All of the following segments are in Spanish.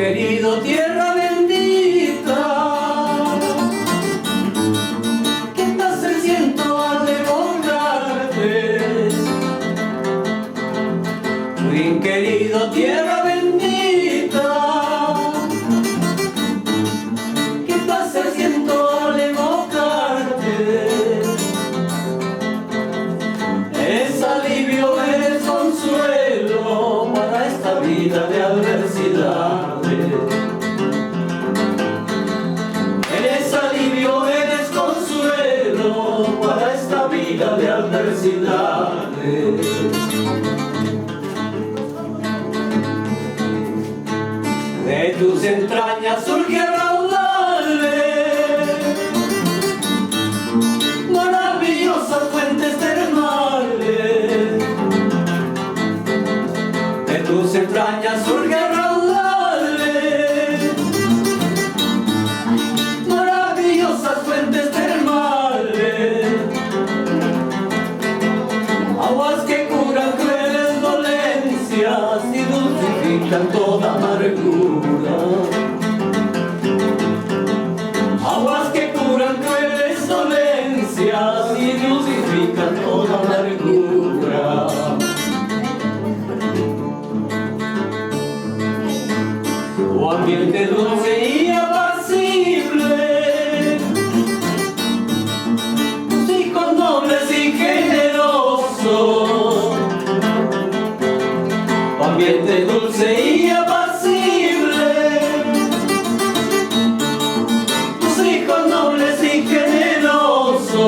querido, tierra bendita, ¿qué pasa el ciento al evocarte? Muy querido, tierra bendita, ¿qué pasa el ciento al evocarte? Es alivio, es consuelo para esta vida de adversidades. Eres alivio, eres consuelo para esta vida de adversidades. De tus entrañas surge raudales, maravillosas fuentes termales. De tus entrañas surge raudales, maravillosas fuentes termales. Aguas que curan crueles dolencias y dulcifican toda amargura. Aguas que curan crueles dolencias y dulcifican toda amargura. Tu ambiente dulce y apacible, tus hijos nobles y generosos. Tu ambiente dulce y apacible, tus hijos nobles y generosos.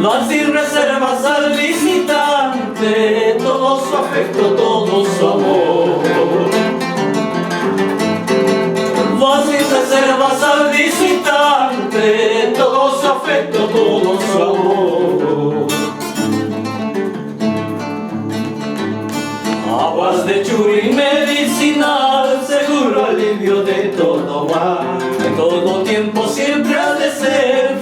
No sin reservas al visitante, todo su afecto, todo su amor. No sin reservas al visitante, todo su afecto, todo su amor. Aguas de Churín medicinal, seguro alivio de todo mal, de todo tiempo siempre ha de ser.